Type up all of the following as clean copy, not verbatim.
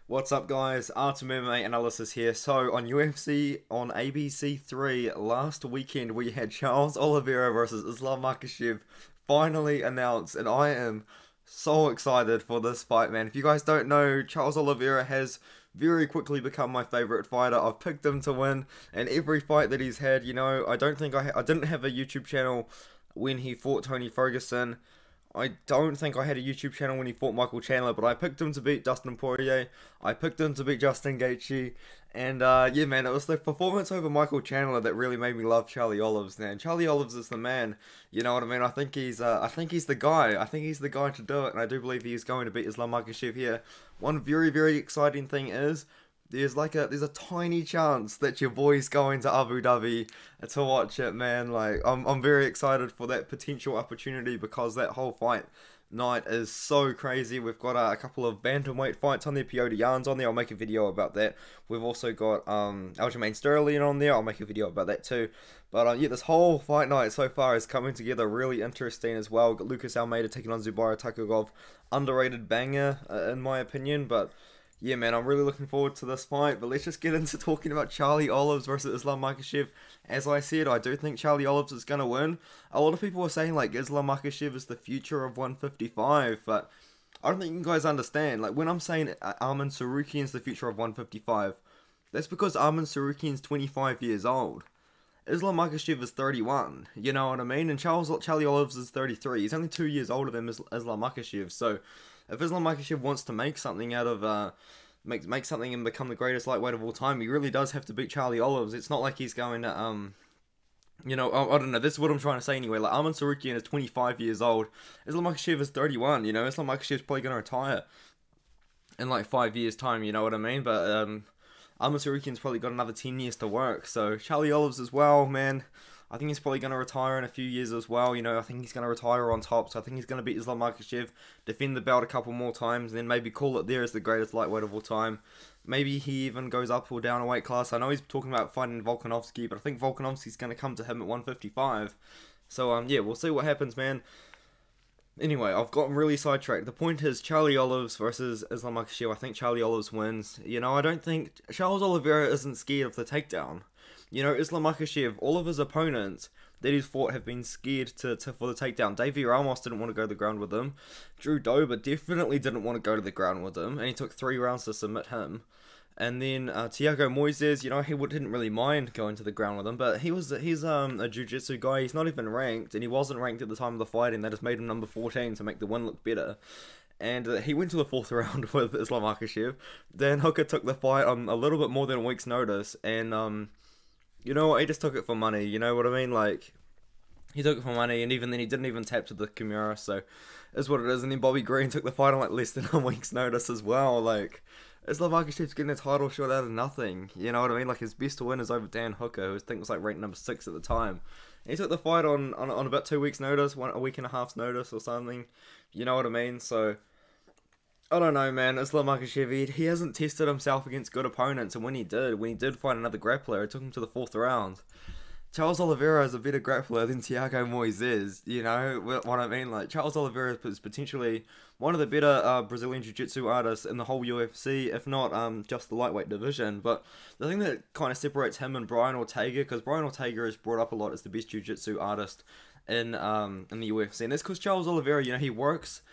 What's up guys, Artem MMA Analysis here. So on UFC on ABC 3 last weekend we had Charles Oliveira versus Islam Makhachev finally announced, and I am so excited for this fight, man. If you guys don't know, Charles Oliveira has very quickly become my favorite fighter. I've picked him to win and every fight that he's had. I don't think I didn't have a YouTube channel when he fought Tony Ferguson. I don't think I had a YouTube channel when he fought Michael Chandler, but I picked him to beat Dustin Poirier. I picked him to beat Justin Gaethje. And yeah, man, it was the performance over Michael Chandler that really made me love Charlie Olives, man. Charlie Olives is the man. You know what I mean? I think he's the guy. I think he's the guy to do it, and I do believe he is going to beat Islam Makhachev here. One very, very exciting thing is there's a tiny chance that your boy's going to Abu Dhabi to watch it, man. Like, I'm very excited for that potential opportunity because that whole fight night is so crazy. We've got a couple of bantamweight fights on there. Piotr Jan's on there. I'll make a video about that. We've also got Aljamain Sterling on there. I'll make a video about that too. But yeah, this whole fight night so far is coming together really interesting as well. We've got Lucas Almeida taking on Zubaira Tukhugov. Underrated banger in my opinion, but yeah, man, I'm really looking forward to this fight, but let's just get into talking about Charlie Olives versus Islam Makhachev. As I said, I do think Charlie Olives is going to win. A lot of people are saying, like, Islam Makhachev is the future of 155, but I don't think you guys understand. Like, when I'm saying Arman Tsarukyan's the future of 155, that's because Arman Tsarukyan's 25 years old. Islam Makhachev is 31, you know what I mean? And Charlie Olives is 33. He's only 2 years older than Islam Makhachev, so if Islam Makhachev wants to make something out of, make something and become the greatest lightweight of all time, he really does have to beat Charlie Olives. It's not like he's going to, I don't know, this is what I'm trying to say anyway. Like, Arman Tsarukyan is 25 years old, Islam Makhachev is 31, Islam Makhachev's probably going to retire in like 5 years time, you know what I mean? But, Arman Tsarukyan's probably got another 10 years to work, so Charlie Olives as well, man. I think he's probably going to retire in a few years as well. I think he's going to retire on top. So I think he's going to beat Islam Makhachev, defend the belt a couple more times, and then maybe call it there as the greatest lightweight of all time. Maybe he even goes up or down a weight class. I know he's talking about fighting Volkanovski, but I think Volkanovski's going to come to him at 155. So, yeah, we'll see what happens, man. Anyway, I've gotten really sidetracked. The point is Charlie Olives versus Islam Makhachev. I think Charlie Olives wins. I don't think Charles Oliveira isn't scared of the takedown. Islam Makhachev, all of his opponents that he's fought have been scared for the takedown. Davey Ramos didn't want to go to the ground with him. Drew Dober definitely didn't want to go to the ground with him, and he took 3 rounds to submit him. And then Thiago Moises, he didn't really mind going to the ground with him, but he's a jiu-jitsu guy. He's not even ranked, and he wasn't ranked at the time of the fight, and that just made him number 14 to make the win look better. And he went to the 4th round with Islam Makhachev. Dan Hooker took the fight on a little bit more than a week's notice, and you know what, he just took it for money, you know what I mean? Like, he took it for money, and even then he didn't even tap to the Kimura, so is what it is. And then Bobby Green took the fight on like less than a week's notice as well. Like, Islam Makhachev's getting a title shot out of nothing, you know what I mean? Like, his best win is over Dan Hooker, who I think was like ranked number 6 at the time. And he took the fight on about 2 weeks notice, a week and a half's notice or something, you know what I mean? So I don't know, man. Islam Makhachev, he hasn't tested himself against good opponents, and when he did fight another grappler, it took him to the 4th round. Charles Oliveira is a better grappler than Thiago Moises, you know what I mean? Like, Charles Oliveira is potentially one of the better Brazilian Jiu-Jitsu artists in the whole UFC, if not just the lightweight division. But the thing that kind of separates him and Brian Ortega, because Brian Ortega is brought up a lot as the best Jiu-Jitsu artist in the UFC, and that's because Charles Oliveira, he works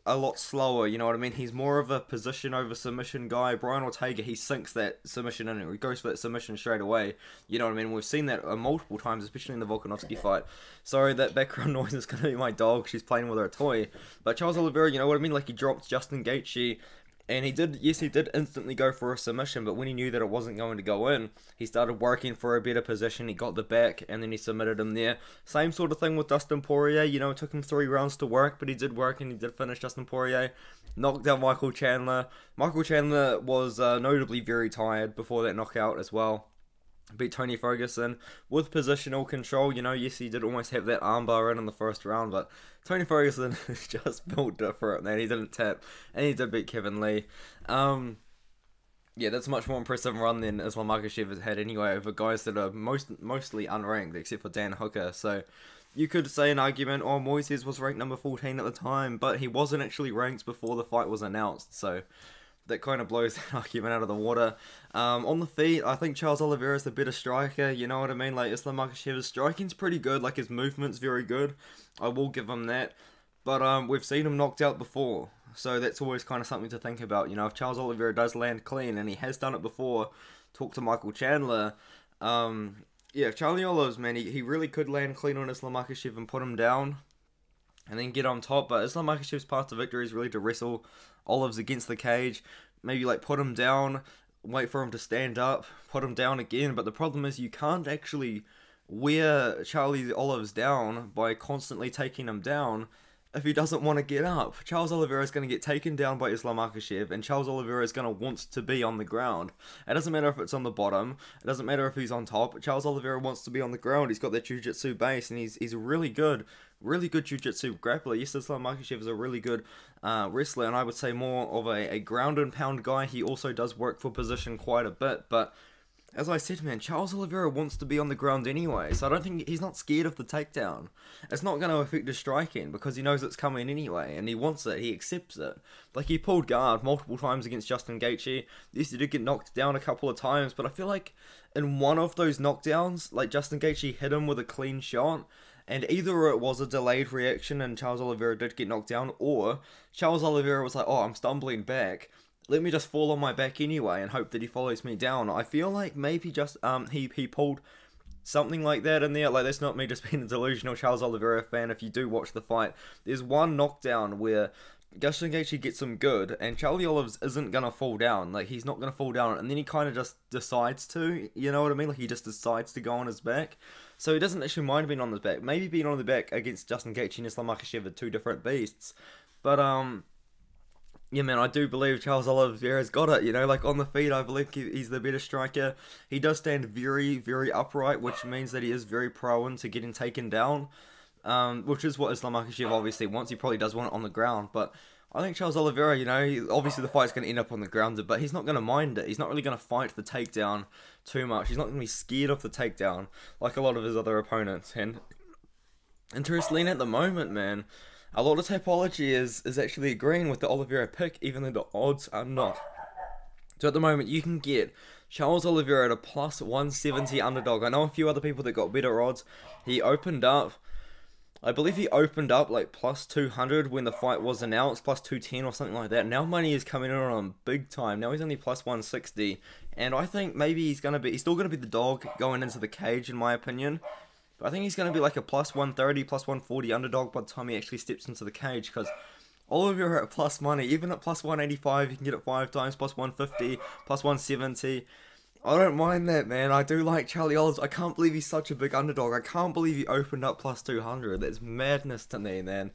a lot slower, you know what I mean? He's more of a position over submission guy. Brian Ortega, he sinks that submission in, he goes for that submission straight away, you know what I mean? We've seen that multiple times, especially in the Volkanovski fight. Sorry, that background noise is going to be my dog. She's playing with her toy. But Charles Oliveira, you know what I mean? Like, he dropped Justin Gaethje, and he did instantly go for a submission, but when he knew that it wasn't going to go in, he started working for a better position. He got the back, and then he submitted him there. Same sort of thing with Dustin Poirier. It took him 3 rounds to work, but he did work, and he did finish Dustin Poirier. Knocked out Michael Chandler. Michael Chandler was notably very tired before that knockout as well. Beat Tony Ferguson with positional control. Yes, he did almost have that armbar in the 1st round, but Tony Ferguson is just built different, man. He didn't tap, and he did beat Kevin Lee. Yeah, that's a much more impressive run than Islam Makhachev has had anyway, over guys that are mostly unranked, except for Dan Hooker. So you could say an argument, oh, Moises was ranked number 14 at the time, but he wasn't actually ranked before the fight was announced, so that kind of blows that argument out of the water. On the feet, I think Charles Oliveira is the better striker, you know what I mean? Like, Islam Makhachev's striking's pretty good, like, his movement's very good. I will give him that. But we've seen him knocked out before, so that's always kind of something to think about. You know, if Charles Oliveira does land clean, and he has done it before, talk to Michael Chandler. Yeah, Charlie Olives, man, he really could land clean on Islam Makhachev and put him down, and then get on top. But Islam Makhachev's path to victory is really to wrestle Olives against the cage, maybe like put him down, wait for him to stand up, put him down again. But the problem is you can't actually wear Charlie Olives down by constantly taking him down if he doesn't want to get up. Charles Oliveira is going to get taken down by Islam Makhachev, and Charles Oliveira is going to want to be on the ground. It doesn't matter if it's on the bottom, it doesn't matter if he's on top. Charles Oliveira wants to be on the ground. He's got that jiu-jitsu base, and he's a really good jiu-jitsu grappler. Yes, Islam Makhachev is a really good wrestler, and I would say more of a ground and pound guy. He also does work for position quite a bit, but as I said, man, Charles Oliveira wants to be on the ground anyway, so I don't think he's not scared of the takedown. It's not going to affect his striking because he knows it's coming anyway, and he wants it, he accepts it. Like, he pulled guard multiple times against Justin Gaethje. Yes, he did get knocked down a couple of times, but I feel like in one of those knockdowns, like, Justin Gaethje hit him with a clean shot, and either it was a delayed reaction and Charles Oliveira did get knocked down, or Charles Oliveira was like, oh, I'm stumbling back, let me just fall on my back anyway and hope that he follows me down. I feel like maybe just he pulled something like that in there. Like, that's not me just being a delusional Charles Oliveira fan. If you do watch the fight, there's one knockdown where Justin Gaethje gets him good, and Charlie Olives isn't gonna fall down. Like, he's not gonna fall down, and then he kind of just decides to. You know what I mean? Like, he just decides to go on his back. So he doesn't actually mind being on his back. Maybe being on the back against Justin Gaethje and Islam Makhachev are two different beasts. But yeah, man, I do believe Charles Oliveira's got it, you know, like, on the feet, I believe he's the better striker. He does stand very, very upright, which means that he is very prone to getting taken down, which is what Islam Makhachev obviously wants. He probably does want it on the ground, but I think Charles Oliveira, you know, obviously the fight's going to end up on the ground, but he's not going to mind it. He's not really going to fight the takedown too much. He's not going to be scared of the takedown like a lot of his other opponents, and interestingly, at the moment, man, a lot of Tapology is actually agreeing with the Oliveira pick, even though the odds are not. So at the moment, you can get Charles Oliveira at a plus 170 underdog. I know a few other people that got better odds. He opened up, I believe he opened up like plus 200 when the fight was announced, plus 210 or something like that. Now money is coming in on him big time. Now he's only plus 160. And I think maybe he's still going to be the dog going into the cage, in my opinion. But I think he's going to be like a plus 130, plus 140 underdog by the time he actually steps into the cage, because all of you are at plus money. Even at plus 185, you can get it 5 times, plus 150, plus 170. I don't mind that, man. I do like Charlie Olives. I can't believe he's such a big underdog. I can't believe he opened up plus 200. That's madness to me, man.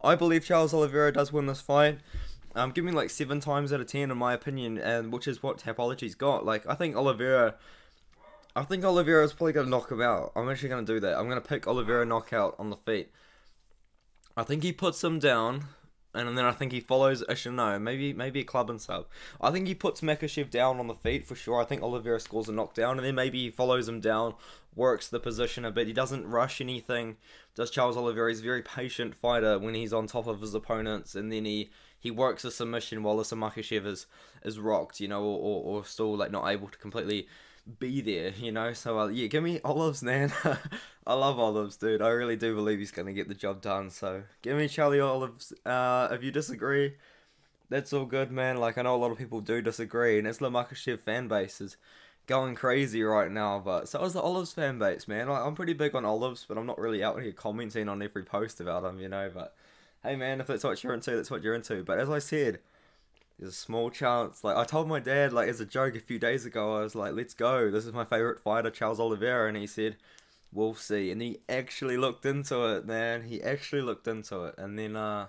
I believe Charles Oliveira does win this fight. Give me like 7 times out of 10 in my opinion, and which is what Tapology's got. Like, I think Oliveira's probably going to knock him out. I'm actually going to do that. I'm going to pick Oliveira knockout on the feet. I think he puts him down, and then I think he follows, actually no, maybe a club and sub. I think he puts Makhachev down on the feet for sure. I think Oliveira scores a knockdown, and then maybe he follows him down, works the position a bit. He doesn't rush anything. Does Charles Oliveira? He's a very patient fighter when he's on top of his opponents, and then he works a submission while Islam Makhachev is rocked, you know, or still like not able to completely be there, you know. So yeah, give me Olives, man. I love Olives, dude. I really do believe he's gonna get the job done. So give me Charlie Olives. If you disagree, that's all good, man. Like, I know a lot of people do disagree, and Islam Makhachev fan base is going crazy right now, but so is the Olives fan base, man. Like, I'm pretty big on Olives, but I'm not really out here commenting on every post about him, you know. But hey, man, if that's what you're into, that's what you're into. But as I said, there's a small chance. Like, I told my dad, like, as a joke a few days ago, I was like, let's go. This is my favorite fighter, Charles Oliveira. And he said, we'll see. And he actually looked into it, man. He actually looked into it. And then, yeah,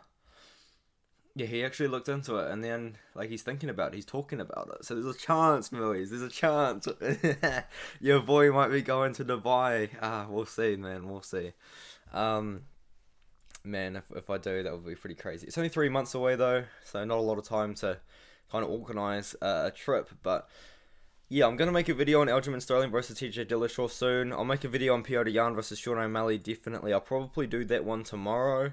he actually looked into it. And then, like, he's thinking about it. He's talking about it. So there's a chance, Millies. There's a chance. Your boy might be going to Dubai. We'll see, man. We'll see. Man, if I do, that would be pretty crazy. It's only 3 months away, though, so not a lot of time to kind of organise a trip. But yeah, I'm going to make a video on Aljamain Sterling versus TJ Dillashaw soon. I'll make a video on Petr Yan versus Sean O'Malley, definitely. I'll probably do that one tomorrow.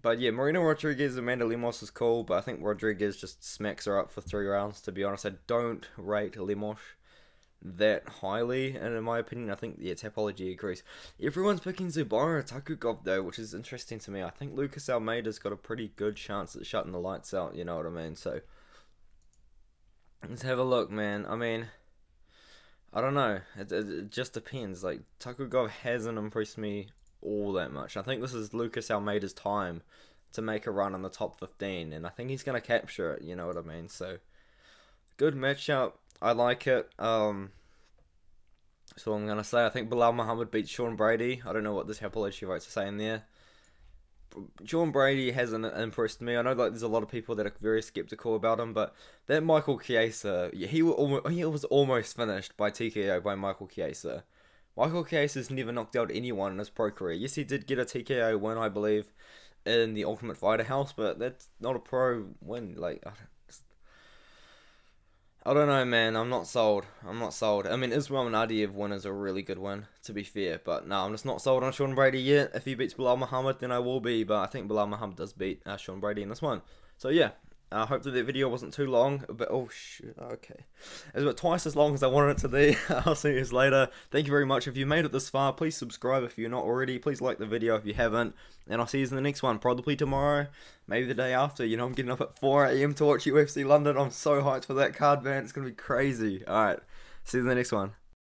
But yeah, Marina Rodriguez and Amanda Lemos is cool, but I think Rodriguez just smacks her up for 3 rounds, to be honest. I don't rate Lemos that highly, and in my opinion, I think, yeah, Tapology agrees. Everyone's picking Zubaira Takugov, though, which is interesting to me. I think Lucas Almeida's got a pretty good chance at shutting the lights out, you know what I mean? So, let's have a look, man. I mean, I don't know. It just depends. Like, Takugov hasn't impressed me all that much. I think this is Lucas Almeida's time to make a run on the top 15, and I think he's going to capture it, you know what I mean? So, good matchup. I like it. So I'm going to say, I think Bilal Muhammad beats Sean Brady. I don't know what this Tapology votes are saying there. Sean Brady hasn't impressed me. I know like there's a lot of people that are very skeptical about him, but that Michael Chiesa, he was almost finished by TKO by Michael Chiesa. Michael Chiesa's never knocked out anyone in his pro career. Yes, he did get a TKO win, I believe, in the Ultimate Fighter House, but that's not a pro win. Like, I don't know, man. I'm not sold. I'm not sold. I mean, Ismail Nadeev win is a really good win, to be fair. But no, I'm just not sold on Sean Brady yet. If he beats Bilal Muhammad, then I will be. But I think Bilal Muhammad does beat Sean Brady in this one. So yeah, hopefully that video wasn't too long. But oh shit, okay. It's about twice as long as I wanted it to be. I'll see you guys later. Thank you very much. If you made it this far, please subscribe if you're not already. Please like the video if you haven't. And I'll see you in the next one. Probably tomorrow. Maybe the day after. You know, I'm getting up at 4 AM to watch UFC London. I'm so hyped for that card, man. It's going to be crazy. Alright. See you in the next one.